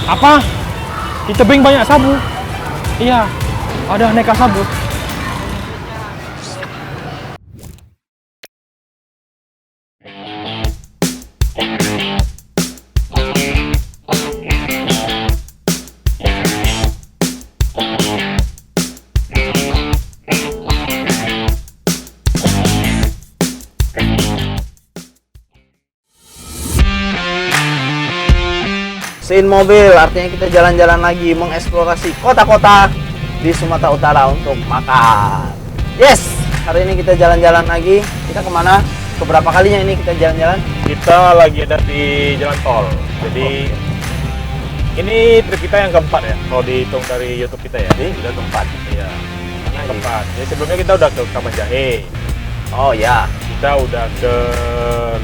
Apa? Di tebing banyak sabut. Iya, ada aneka sabut. Sin mobil, artinya kita jalan-jalan lagi mengeksplorasi kota-kota di Sumatera Utara untuk makan. Yes, hari ini kita jalan-jalan lagi. Kita kemana? Keberapa kalinya ini kita jalan-jalan? Kita lagi ada di jalan tol. Jadi ini trip kita yang keempat ya. Kalau dihitung dari YouTube kita ya. Jadi udah keempat. Iya. Yang keempat. Jadi sebelumnya kita udah ke Taman Jahe. Oh ya, Kita udah ke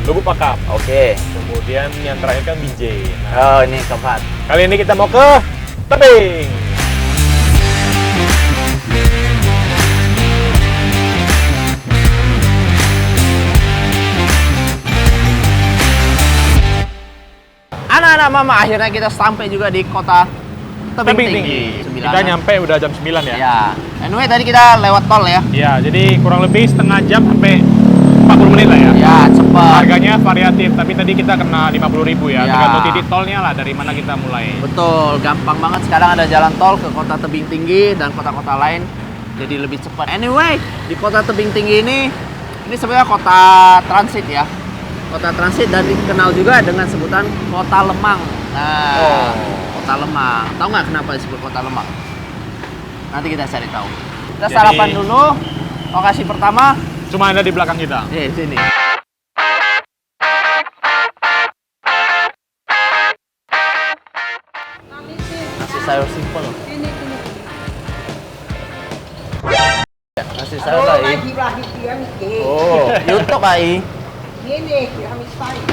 Lubuk Pakam. oke. Kemudian yang terakhir kan Binjai. Nah, Oh ini keempat. kali ini kita mau ke tebing. Anak-anak mama, akhirnya kita sampai juga di kota Tebing Tinggi. Kita nyampe udah jam 9 ya. Ya. Anyway, tadi kita lewat tol ya. Iya, jadi kurang lebih setengah jam sampai 40 menit lah ya. Ya, cepat. Harganya variatif, tapi tadi kita kena 50.000 ya. Ya. Tergantung titik tolnya lah dari mana kita mulai. Betul, gampang banget sekarang ada jalan tol ke kota Tebing Tinggi dan kota-kota lain. Jadi lebih cepat. Anyway, di kota Tebing Tinggi ini sebenarnya kota transit ya. Kota transit dan dikenal juga dengan sebutan Kota Lemang. Nah, Kota Lemang. Tahu nggak kenapa disebut Kota Lemang? Nanti kita cari tahu. Kita Jadi- sarapan dulu. Lokasi pertama Cuma ada di belakang kita. di sini. Nasi sayur simpel. Nasi sayur Halo, Ai. lagi lahir dia nih. Oh, YouTube Ai. Ini kami style.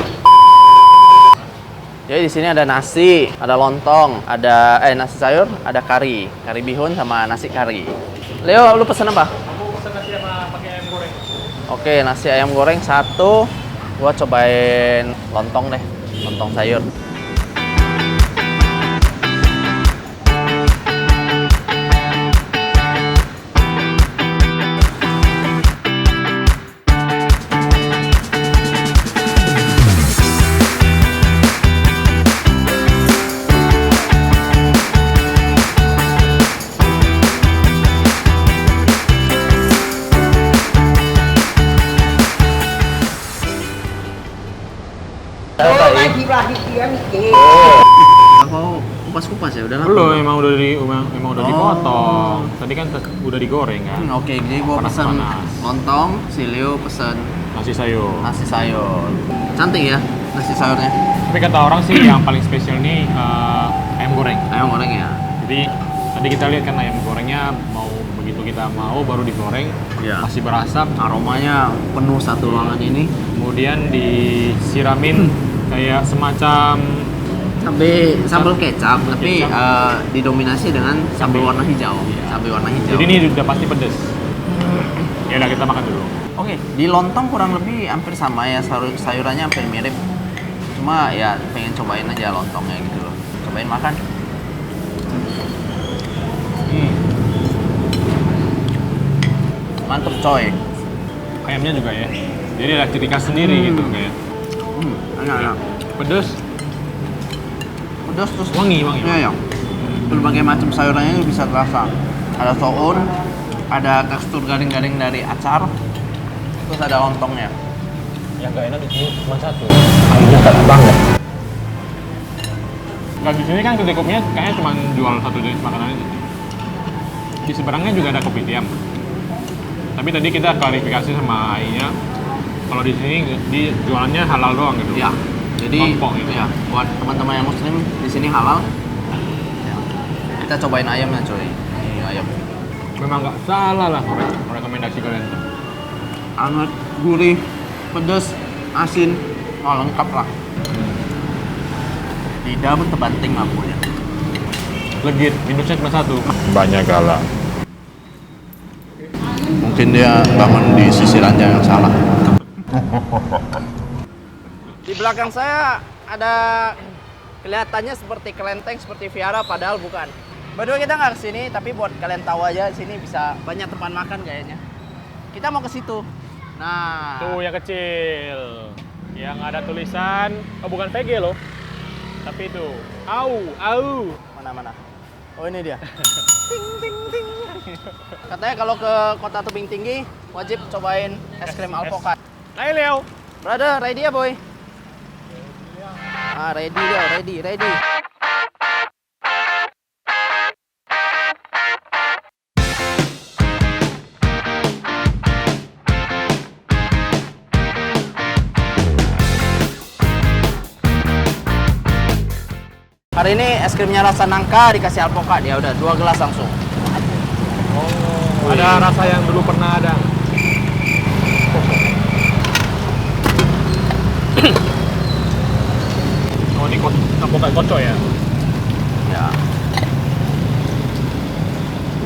Jadi di sini ada nasi, ada lontong, ada nasi sayur, ada kari bihun sama nasi kari. Leo, lu pesen apa? Aku pesan nasi sama pakai ayam goreng. Oke, nasi ayam goreng satu. Gua cobain lontong deh, lontong sayur. Halo, lagi lahir dia nih. Aku kupas-kupas ya, udah lama. Belum, emang udah Oh. dipotong. Tadi kan udah digoreng kan. Oke, jadi gua pesen Panas-panas. lontong, si Leo pesen Nasi sayur. nasi sayur. Cantik ya nasi sayurnya. Tapi kata orang sih yang paling spesial nih ayam goreng. Ayam goreng ya. Jadi tadi kita lihat kan ayam gorengnya begitu kita mau baru digoreng Iya. masih berasap. Aromanya penuh satu ruangan ini. Kemudian disiramin kayak semacam Sambal kecap, tapi didominasi dengan sambal warna hijau. Iya. Sambal warna hijau. Jadi ini udah pasti pedes. Ya udah kita makan dulu. Oke, di lontong kurang lebih hampir sama ya, sayurannya hampir mirip. Cuma ya pengen cobain aja lontongnya gitu loh. Cobain makan. Mantep coy. Ayamnya juga ya. Jadi ada ciri khas sendiri gitu kayak Enak. pedes, Pedas terus wangi. Iya ya. Berbagai macam sayurannya bisa terasa. Ada soun, ada tekstur garing-garing dari acar, terus ada lontongnya. Yang gak enak di sini cuma satu. Ayunya tak banget. Nah di sini kan kedai kopinya kayaknya cuma jual satu jenis makanan itu. Di seberangnya juga ada kopi tiam. Tapi tadi kita klarifikasi sama Ainya, kalau di sini di jualannya halal doang gitu. Ya. Jadi Kelompok gitu. ya buat teman-teman yang muslim di sini halal. Ya. Kita cobain ayamnya coy. Ini ayam. Memang nggak salah lah rekomendasi kalian tuh. Hangat, gurih, pedas, asin, lengkap lah. Lidah pun terbanting lampunya. Legit, minusnya cuma satu. Banyak galak. Mungkin dia bangun di sisi ranjang yang salah. Di belakang saya ada Kelihatannya seperti kelenteng, seperti Viara, padahal bukan. By the way, kita nggak kesini, tapi buat kalian tahu aja, sini bisa banyak tempat makan kayaknya. Kita mau ke situ. Nah, Tuh yang kecil. Yang ada tulisan, oh bukan VG loh. Tapi itu, au. mana? Oh ini dia. Ting ting ting. Katanya kalau ke Kota Tebing Tinggi wajib cobain es krim alpukat. Ayo Leo. Brother, ready ya boy? Ah, ready dia, ready. Hari ini es krimnya rasa nangka dikasih alpukat ya udah 2 gelas langsung. Oh, ada rasa yang dulu pernah ada. Oh ini alpukat kocok ya? Ya.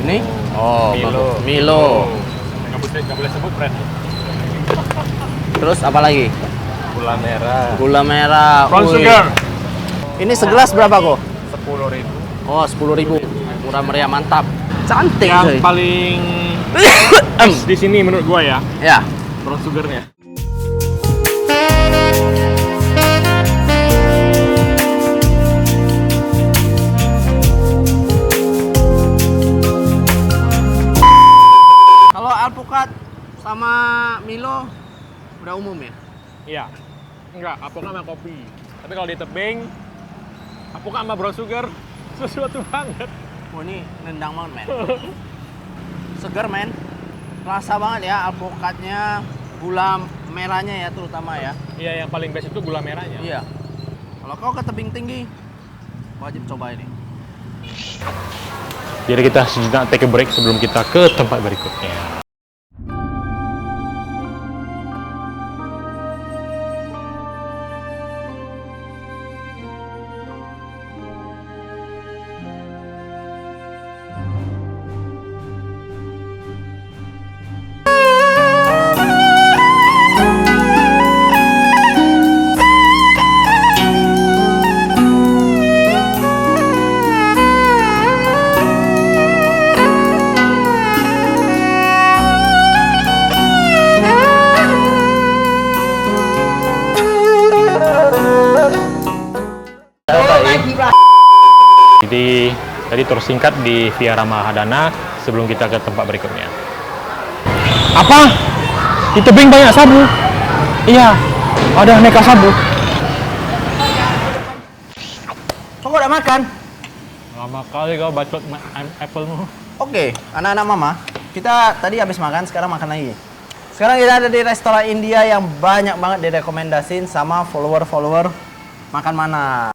Ini? Oh, Milo. Nggak boleh sebut brand. Terus apa lagi? Gula merah. Gula merah. Brown Wih. sugar. Ini segelas berapa kok? 10.000. Oh, 10.000. Murah meriah, mantap. Cantik Yang coy. paling di sini menurut gua ya, Ya. brown sugarnya. Kalau alpukat sama Milo udah umum ya? Iya. Enggak, alpukat sama kopi. Tapi kalau di tebing, alpukat sama brown sugar sesuatu banget. Oh, ini nendang banget, men. Seger, men. Rasa banget ya alpukatnya, gula merahnya ya terutama ya. Iya, yang paling best itu gula merahnya. Iya. Kalau kau ke tebing tinggi, wajib coba ini. Jadi kita sejenak take a break sebelum kita ke tempat berikutnya. Jadi tadi tersingkat di Viara Mahadana sebelum kita ke tempat berikutnya. Apa? Di tebing banyak sabu? Iya, ada aneka sabu. Kau udah makan? Lama kali kau bacot apple-mu. Oke, anak-anak mama, kita tadi habis makan, sekarang makan lagi. Sekarang kita ada di restoran India yang banyak banget direkomendasin sama follower-follower makan mana.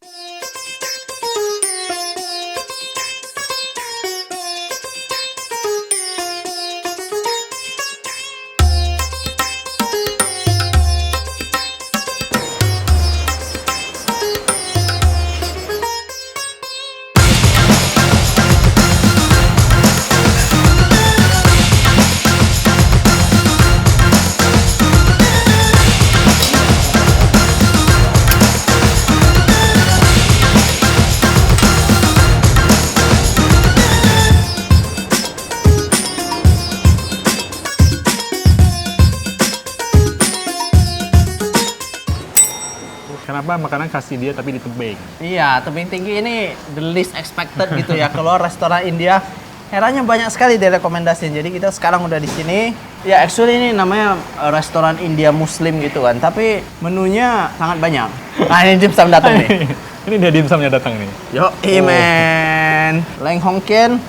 Kenapa makanan kasih dia tapi di tebing? Iya, tebing tinggi ini the least expected gitu ya. Keluar restoran India, herannya banyak sekali direkomendasiin. Jadi kita sekarang udah di sini. Ya, actually ini namanya restoran India Muslim gitu kan. Tapi menunya sangat banyak. Nah, ini dimsum datang nih. Ini dia dimsumnya datang nih. Yo, man. Leng Hongkian,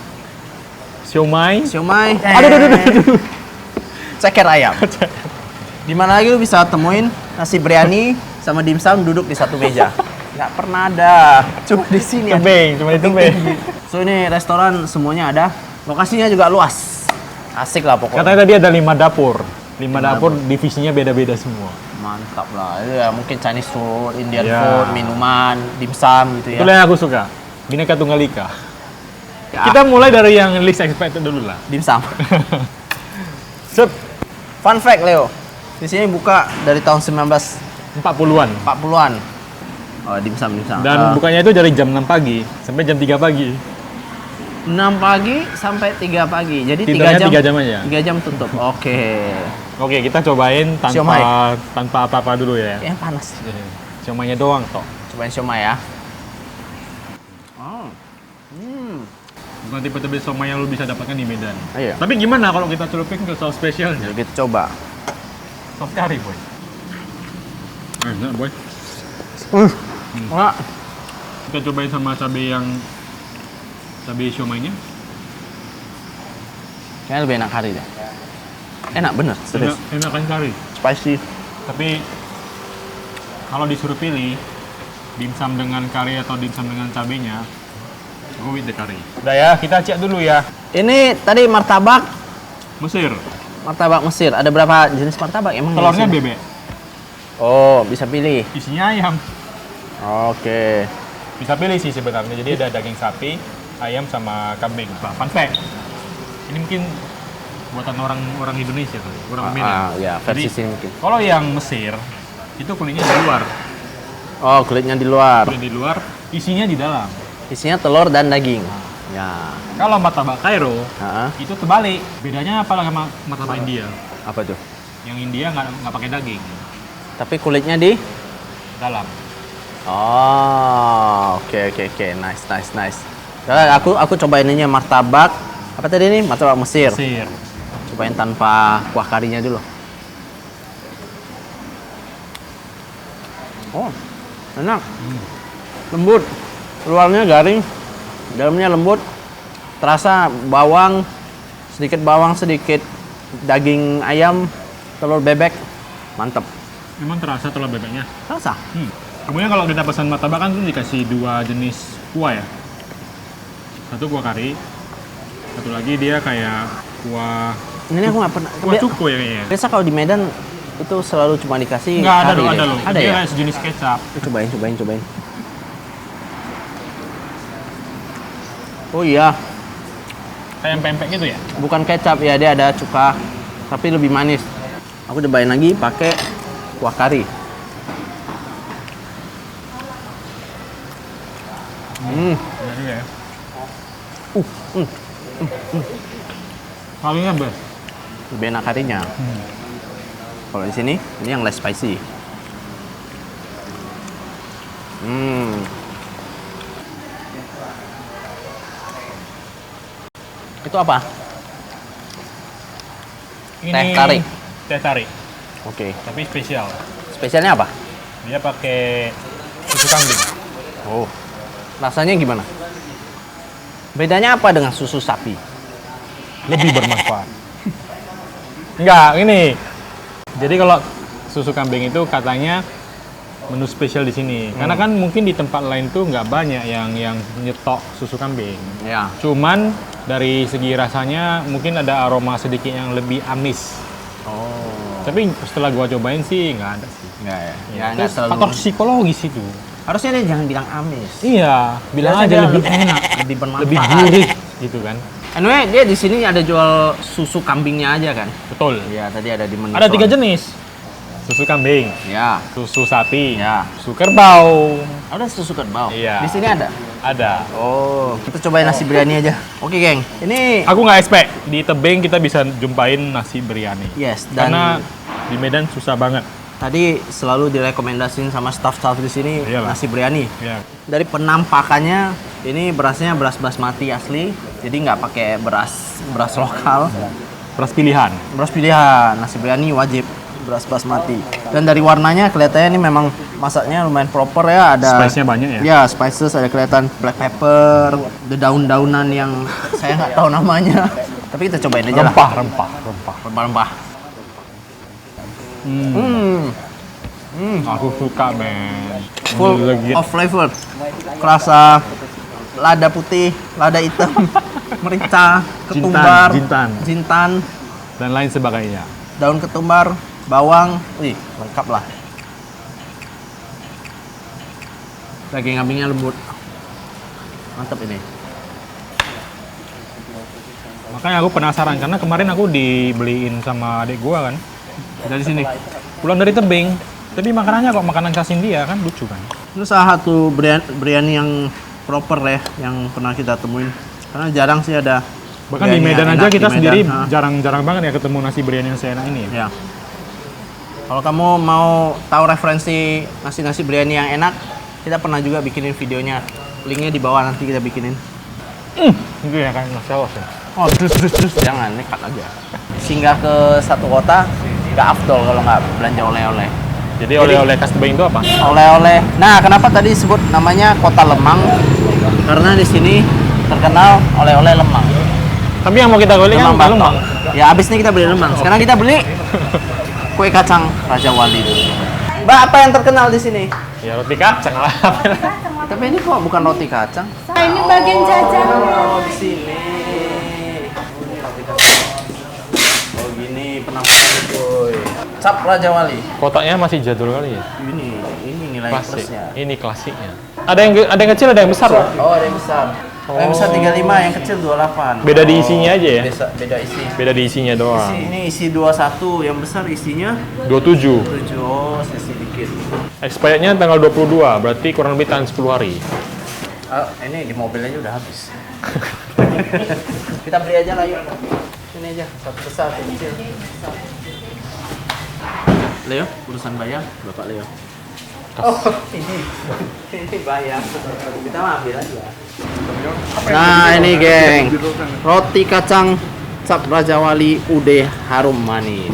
Siomay. siomay, Aduh. ceker ayam. Di mana lagi lu bisa temuin nasi biryani sama dimsum duduk di satu meja? Nggak pernah ada. Cuma di sini. Tebing, cuma di tebing. So ini restoran semuanya ada. Lokasinya juga luas. Asik lah pokoknya. Katanya tadi ada 5 dapur. 5 dapur divisinya beda-beda semua. Mantap lah. Itu ya mungkin Chinese food, Indian Ya. food, minuman, dimsum gitu ya. Itulah yang aku suka. Bineka Tunggal Ika. Ya. Kita mulai dari yang least expected dulu lah. Dimsum. Sep, Fun fact Leo. Di sini buka dari tahun 1940-an. 40-an. Oh, dimsum. Dan bukanya itu dari jam 6 pagi sampai jam 3 pagi. 6 pagi sampai 3 pagi. Jadi 3 Tidurnya jam. 3 jam aja. 3 jam tutup. Oke. Oke, kita cobain Siomay. tanpa apa-apa dulu ya. Kayaknya panas. Siomaynya doang toh. Cobain siomay ya. Oh. Bukan tipe-tipe siomay yang lu bisa dapatkan di Medan. Iya. Tapi gimana kalau kita celupin ke saus spesialnya? Jadi kita coba. Saus kari, boy. Enak, boy. Wah. Kita cobain sama cabai siomaynya. Kayaknya lebih enak kari deh. Enak bener, serius. Enak kan kari. Spicy. Tapi kalau disuruh pilih dimsum dengan kari atau dimsum dengan cabenya, go with the curry. Udah ya, kita cek dulu ya. Ini tadi martabak Mesir. Mesir. Ada berapa jenis martabak emang? di Telurnya sini? bebek. Oh, bisa pilih. Isinya ayam. Oke. Bisa pilih sih sebenarnya. Jadi ada daging sapi, ayam sama kambing. Nah, fun fact. Ini mungkin buatan orang Indonesia tuh, orang Medan. Ya, versi Jadi, sini mungkin. kalau yang Mesir itu kulitnya di luar. Oh, kulitnya di luar. Kulit di luar, isinya di dalam. Isinya telur dan daging. Ya. Kalau martabak Kairo Heeh. itu terbalik. Bedanya apa sama martabak India? Apa tuh? Yang India nggak pakai daging, Tapi kulitnya di dalam. Oh, oke. Nice. Nah, aku cobain ini martabak. Apa tadi ini? Martabak Mesir. Mesir. Cobain tanpa kuah karinya dulu. Oh, enak. Lembut. Luarnya garing, dalamnya lembut. Terasa bawang, sedikit daging ayam, telur bebek. Mantep. Memang terasa telur bebeknya. Terasa. Kemudian kalau kita pesan martabak kan tuh dikasih 2 jenis kuah ya. Satu kuah kari, satu lagi dia kayak kuah Ini aku nggak pernah. cuko ya kayaknya. Biasa kalau di Medan itu selalu cuma dikasih Nggak ada kari loh, deh. ada loh. Ada Dia ya? kayak sejenis kecap. Cobain. Oh iya, Kayak pempek gitu ya. bukan kecap ya, dia ada cuka, tapi lebih manis. Aku cobain lagi pakai kuah kari. Jadi ya. Kalinya best. Lebih enak karinya. Kalau di sini, ini yang less spicy. Itu apa? Ini Teh tarik. Teh tarik, Oke. tapi spesial. Spesialnya apa? Dia pakai susu kambing. Oh. Rasanya gimana? Bedanya apa dengan susu sapi? Lebih bermanfaat. Enggak, ini. Jadi kalau susu kambing itu katanya menu spesial di sini. Karena kan mungkin di tempat lain tuh nggak banyak yang nyetok susu kambing. Ya. Cuman dari segi rasanya mungkin ada aroma sedikit yang lebih amis. Oh. Tapi setelah gua cobain sih nggak ada sih. Enggak ya. Ya, itu faktor psikologis itu. Harusnya dia jangan bilang amis. Iya, bilang Biasanya aja dia lebih enak, lebih bermanfaat. lebih gurih gitu kan. Anyway, dia di sini ada jual susu kambingnya aja kan? Betul. Iya, tadi ada di menu. Ada 3 jenis. Susu kambing, Ya. susu sapi, Ya. susu kerbau. Ada susu kerbau. Iya. Di sini ada. Ada. Oh, kita cobain nasi biryani aja. Oke, geng. Ini Aku nggak expect di tebing kita bisa jumpain nasi biryani. yes, dan Karena di Medan susah banget. tadi selalu direkomendasiin sama staff-staff di sini Iyalah. nasi biryani. Ya. Dari penampakannya ini berasnya beras basmati asli, jadi nggak pakai beras lokal. Beras pilihan. Beras pilihan, nasi biryani wajib beras basmati. Dan dari warnanya kelihatannya ini memang masaknya lumayan proper ya, ada Spice-nya banyak ya. Ya, spices, ada kelihatan black pepper, ada daun-daunan yang saya nggak tahu namanya. Tapi kita cobain aja lah. Rempah. Rempah-rempah. Aku suka, men. Full Legit. of flavor. Kerasa lada putih, lada hitam, merica, ketumbar, jintan. Dan lain sebagainya. daun ketumbar, bawang, wih, lengkap lah. Daging kambingnya lembut. Mantap ini. Makanya aku penasaran karena kemarin aku dibeliin sama adik gua kan dari sini. Pulang dari tebing, tapi makanannya kok makanan khas India kan lucu kan. Ini salah satu biryani yang proper ya, yang pernah kita temuin. Karena jarang sih ada. Bahkan di biryani Medan yang aja enak kita di sendiri Medan. jarang-jarang banget ya ketemu nasi biryani yang seenak ini. Ya. Kalau kamu mau tahu referensi nasi-nasi biryani yang enak, kita pernah juga bikinin videonya. Linknya di bawah nanti kita bikinin. Itu ya kan nasi awas ya. Oh, terus jangan nekat aja. Singgah ke satu kota nggak afdol kalau nggak belanja oleh-oleh. Jadi oleh-oleh khas Tebing itu apa? Oleh-oleh. Nah, kenapa tadi disebut namanya Kota Lemang? Karena di sini terkenal oleh-oleh lemang. Tapi yang mau kita beli kan bukan Batok. lemang. Ya, abis ini kita beli lemang. Sekarang kita beli kue kacang Raja Wali dulu. Mbak, apa yang terkenal di sini? Ya roti kacang lah. Tapi ini kok bukan roti kacang? Nah, ini bagian jajan. Oh, di sini. Ini roti kacang. Oh, gini penampakannya, boy. Cap Raja Wali. Kotaknya masih jadul kali ya. Ini nilai Klasik. plusnya. Ini klasiknya. Ada yang kecil, ada yang besar loh. Oh, ada yang besar. Oh. Yang besar 35, yang kecil 28. Beda di isinya aja ya? Beda isi. Beda di isinya doang. Ini isi 21, yang besar isinya 27. 7. Oh, sisi dikit. Expirednya tanggal 22, berarti kurang lebih tahan 10 hari. Oh, ini di mobil aja udah habis. Kita beli aja lah yuk. Ini aja, satu besar, satu kecil. Leo, urusan bayar, Bapak Leo. Oh, ini bayar. Kita mah ambil aja. Nah, ini geng. Roti kacang cap Raja Wali ude harum manis.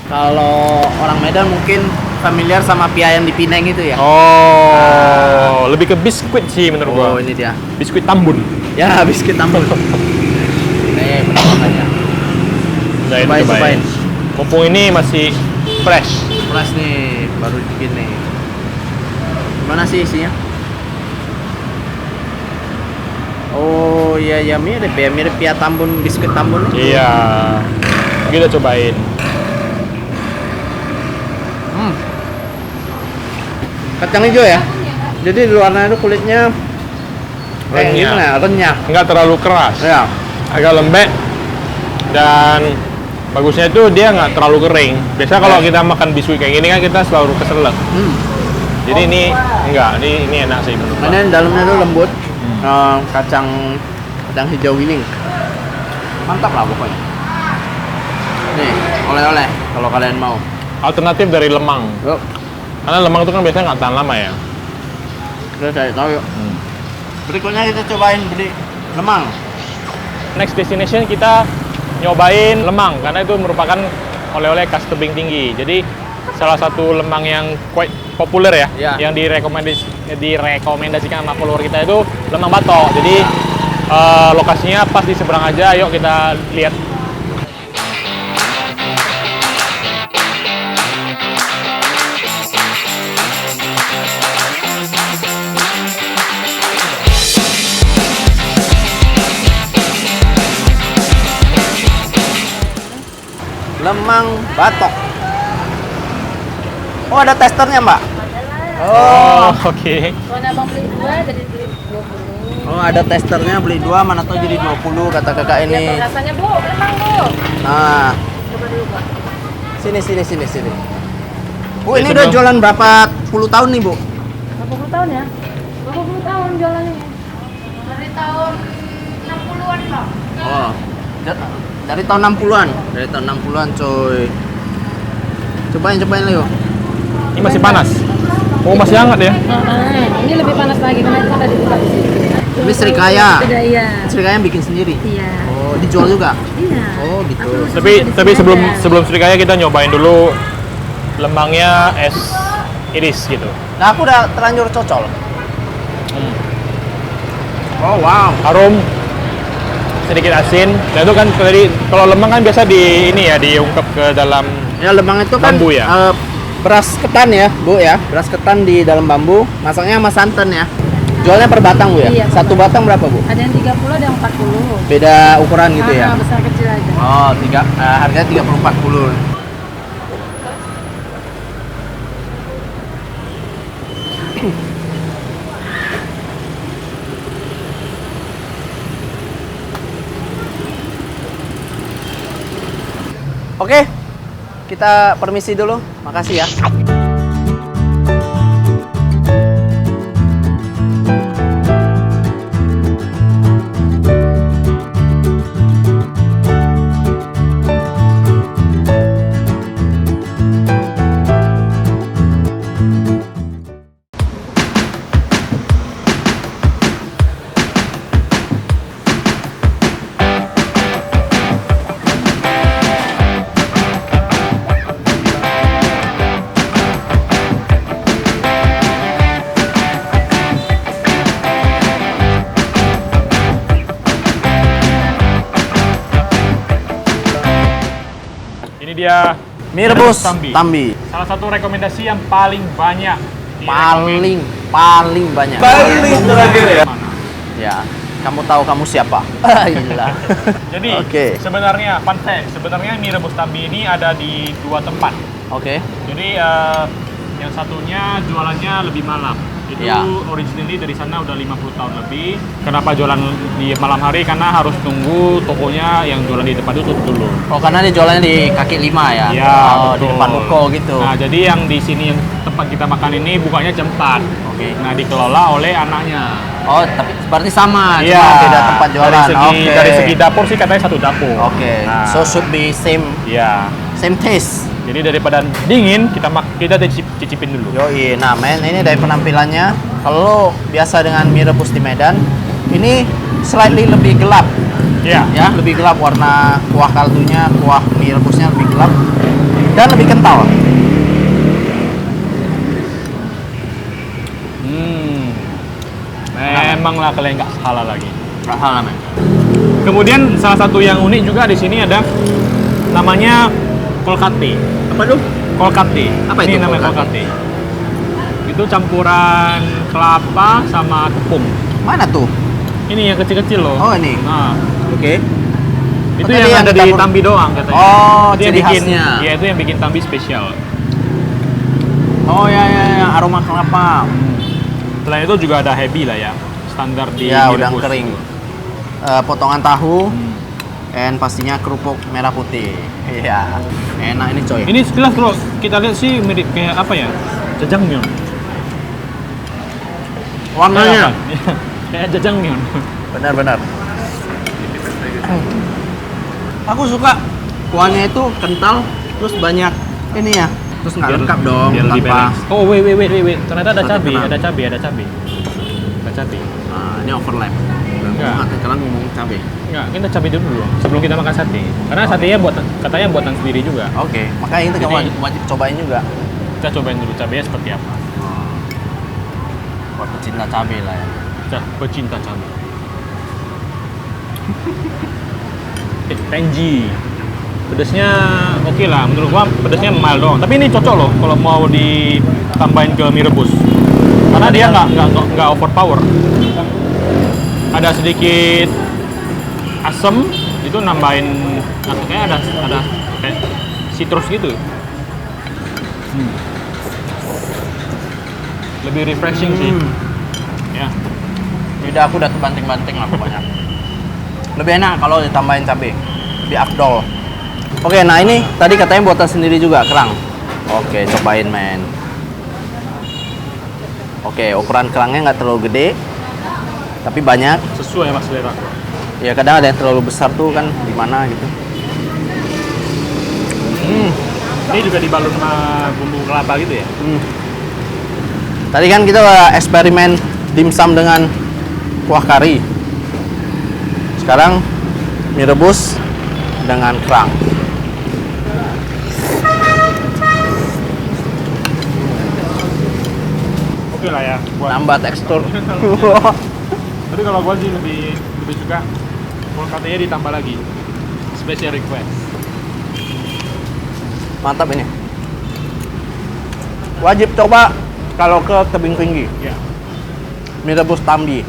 Kalau orang Medan mungkin familiar sama pia yang di Pineng itu ya. Oh, lebih ke biskuit sih menurut gua. Oh, ini dia. Biskuit Tambun. Ya, biskuit tambah. Nih, penampakannya. Nah, ini Cobain, cobain. Mumpung ini masih fresh. Plus nih, baru bikin nih. Gimana sih isinya? Oh iya ya, mirip pia Tambun, biskuit Tambun. Iya. Kita cobain. Kacang hijau ya. Jadi di luarnya itu kulitnya kayak Renyah. gimana ya? Renyah. Nggak terlalu keras. Ya. Agak lembek. Dan bagusnya itu dia nggak terlalu kering. Biasa kalau kita makan biskuit kayak gini kan kita selalu keselak. Jadi ini enggak, ini enak sih menurut gua. Ini dalamnya itu lembut. Kacang hijau ini. Mantap lah pokoknya. Nih, oleh-oleh kalau kalian mau. Alternatif dari lemang. Yuk, Karena lemang itu kan biasanya nggak tahan lama ya. kita cari tahu yuk. Berikutnya kita cobain beli lemang. Next destination kita nyobain lemang karena itu merupakan oleh-oleh khas Tebing Tinggi. Jadi salah satu lemang yang quite populer ya, Ya. yang direkomendasikan sama follower kita itu lemang batok. Jadi lokasinya pas di seberang aja. Yuk kita lihat. Lemang batok. Oh, ada testernya, Mbak? Oh, oke. Kalau abang beli 2 jadi beli 20. Oh, ada testernya, beli 2 mana tahu jadi 20 kata kakak Lihat ini. dong rasanya, Bu. Lemang, Bu. Nah, Coba dulu, Pak. sini. Bu, Ya, ini udah sebelum- jualan berapa puluh tahun nih, Bu? Berapa puluh tahun ya? Berapa puluh tahun jualannya? Dari tahun 60-an, Pak. Oh. Dari tahun 60-an. Dari tahun 60-an, coy. Cobain Leo. Ini masih panas. Oh, masih hangat ya? Ini lebih panas lagi karena itu ada dibuka di sini. Ini serikaya. Beda, iya. Serikaya yang bikin sendiri. Iya. Oh, dijual juga. Iya. Oh, gitu. Tapi sebelum serikaya kita nyobain dulu lemangnya es iris gitu. Nah, aku udah terlanjur cocol. Oh, wow. Harum, sedikit asin. Dan itu kan tadi kalau lemang kan biasa di ini ya diungkep ke dalam. Ya, lemang itu kan Bambu ya? Beras ketan ya, Bu ya. Beras ketan di dalam bambu, masaknya sama santan ya. Jualnya per batang, Bu ya? Iya, per Satu batang berapa, Bu? Ada yang 30, ada yang 40. Beda ukuran gitu ya? Besar kecil aja. Oh, harganya 30-40. Oke, kita permisi dulu. Makasih ya. dia Mie rebus Tambi. Tambi. Salah satu rekomendasi yang paling banyak direkomend. Paling banyak. Paling terakhir ya. Mana? Ya, kamu tahu kamu siapa? Gila. Jadi Oke. sebenarnya fun fact, sebenarnya mie rebus Tambi ini ada di 2 tempat. Oke. Jadi yang satunya jualannya lebih malam. Itu Ya. originally dari sana udah 50 tahun lebih. Kenapa jualan di malam hari? Karena harus tunggu tokonya yang jualan di depan itu tutup dulu. Oh, karena dia jualannya di kaki 5 ya? Iya, Oh, di betul. depan ruko gitu. Nah, jadi yang di sini yang tempat kita makan ini bukanya jam 4. Oke. Nah, dikelola oleh anaknya. Oh, tapi berarti sama, Iya. cuma beda tempat jualan. Dari segi dapur sih katanya satu dapur. Oke. Nah, So should be same iya. taste. Jadi daripada dingin, kita cicipin dulu. Yoi, nah men, ini dari penampilannya. Kalau lo biasa dengan mie rebus di Medan, ini slightly lebih gelap. Iya. Ya, lebih gelap warna kuah kaldunya, kuah mie rebusnya lebih gelap dan lebih kental. Memanglah kalian nggak salah lagi. Salah men. Kemudian salah satu yang unik juga di sini ada namanya kolkate. Apa tuh? Kolkate. Apa Ini itu namanya kolkate? kolkate. Itu campuran kelapa sama tepung. Mana tuh? Ini yang kecil-kecil loh. Oh, ini. Nah, Oke. itu tadi yang yang ada di dicampur- Tambi doang katanya. Oh, Itu yang ciri bikin, khasnya. ya itu yang bikin Tambi spesial. Oh ya, aroma kelapa. Selain itu juga ada heavy lah ya, standar di Ya, mie udang rebus. kering. Potongan tahu. Dan pastinya kerupuk merah putih. Iya. Enak ini coy. Ini sekilas kalau kita lihat sih mirip kayak apa ya? Jajangmyeon. Warnanya. Kayak jajangmyeon. Benar-benar. Aku suka kuahnya itu kental, terus banyak ini ya. Terus nggak lengkap dong Biar lebih tanpa. balance. Oh wait. Ternyata ada Sate cabai, kerang. ada cabai. Ada cabai. Nah, ini overlap. Enggak. Sekarang ngomong cabai. Enggak, kita cabai dulu sebelum kita makan sate. Karena satenya katanya buatan sendiri juga. Oke, makanya kita Jadi- wajib cobain juga. Kita cobain dulu cabainya seperti apa. Buat pecinta cabai lah ya. Kita pecinta cabai. Tenji. Pedasnya oke lah, menurut gua pedasnya mild doang. Tapi ini cocok loh kalau mau ditambahin ke mie rebus. Karena dia nggak overpower. Ada sedikit asam, itu nambahin, kayak ada kayak citrus gitu. Lebih refreshing sih. Ya. Udah aku udah kebanting-banting lah pokoknya. Lebih enak kalau ditambahin cabai. Lebih afdol. Oke, nah ini tadi katanya buatan sendiri juga kerang. Oke, cobain men. Oke, ukuran kerangnya nggak terlalu gede, tapi banyak. Sesuai sama selera gua. Ya kadang ada yang terlalu besar tuh kan gimana gitu. Ini juga dibalut sama bumbu kelapa gitu ya. Tadi kan kita eksperimen dimsum dengan kuah kari. Sekarang mie rebus dengan kerang. Oke lah ya. Nambah tekstur. Tapi kalau gua sih lebih suka kolkatenya ditambah lagi. Special request. Mantap ini. Wajib coba kalau ke Tebing Tinggi. Ya. Mie rebus Tambi.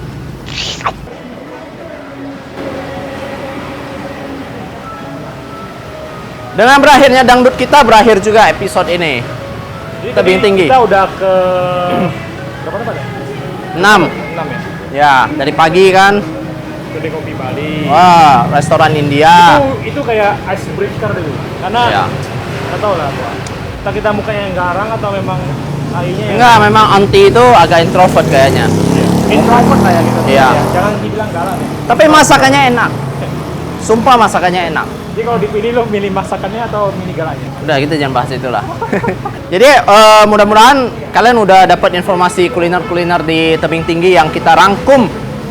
Dengan berakhirnya dangdut kita berakhir juga episode ini. Jadi Tebing tadi tinggi. Kita udah ke berapa tempat ya? 6. 6 ya. Ya, dari pagi kan. Kedai kopi Bali. Wah, restoran India. Itu kayak icebreaker dulu. Karena Ya. nggak tahu lah gua. Entah kita mukanya yang garang atau memang kayaknya yang Enggak, memang Anti itu agak introvert kayaknya. introvert lah ya gitu. Iya. Jangan dibilang garang ya. Tapi masakannya enak. Sumpah masakannya enak. Jadi kalau dipilih lo milih masakannya atau milih garangnya? Udah kita jangan bahas itulah. Jadi mudah-mudahan kalian udah dapat informasi kuliner-kuliner di Tebing Tinggi yang kita rangkum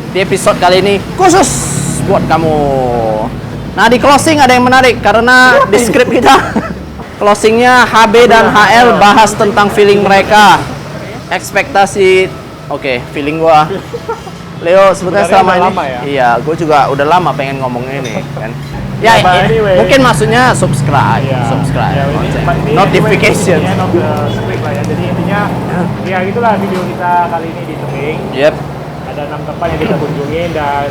di episode kali ini khusus buat kamu. Nah di closing ada yang menarik karena di skrip kita closingnya HB dan HL bahas tentang feeling mereka, ekspektasi. Oke, feeling gua. Leo sebetulnya Sebenarnya selama udah ini, lama ya? iya, gue juga udah lama pengen ngomong ini kan. Ya, Yeah, but anyway. mungkin maksudnya subscribe, Ya, subscribe, ya, lonceng. ini Notification. End of the script lah ya. Jadi intinya ya itulah video kita kali ini di Tebing. Yep. Ada 6 tempat yang kita kunjungin dan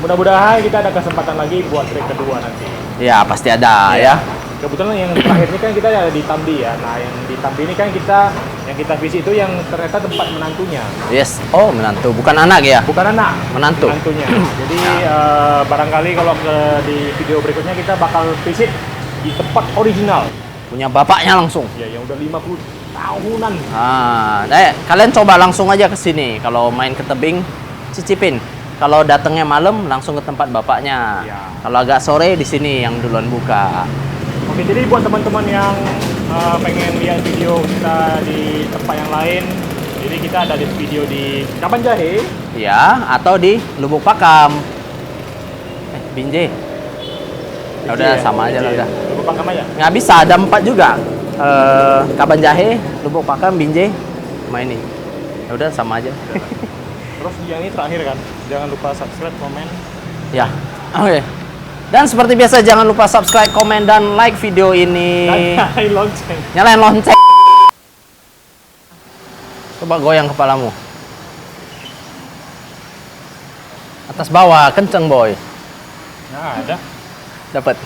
mudah-mudahan kita ada kesempatan lagi buat trip kedua nanti. Ya, pasti ada Iya. ya. Kebetulan yang terakhir ini kan kita ada di Tamdi ya. Nah, yang di Tamdi ini kan yang kita visit itu yang ternyata tempat menantunya. Yes. Oh, menantu, bukan anak ya? Bukan anak, Menantu. menantunya. Jadi barangkali kalau di video berikutnya kita bakal visit di tempat original. Punya bapaknya langsung. Ya, yang udah 50 tahunan. Kalian coba langsung aja ke sini. Kalau main ke tebing, cicipin. Kalau datangnya malam, langsung ke tempat bapaknya. Ya. Kalau agak sore di sini yang duluan buka. Oke, jadi buat teman-teman yang pengen lihat video kita di tempat yang lain, jadi kita ada di video di Kapan Jahe. Ya, atau di Lubuk Pakam. Binjai. Ya udah sama aja lah udah. Lubuk Pakam aja. Nggak bisa, ada 4 juga. Kaban Jahe, Lubuk Pakam, Binjai, sama ini. Ya udah sama aja. Terus yang ini terakhir kan, jangan lupa subscribe, komen. Ya, oke. Dan seperti biasa jangan lupa subscribe, komen, dan like video ini. Dan lonceng. Nyalain lonceng. Coba goyang kepalamu. Atas bawah, kenceng boy. Nah, ada. Dapat.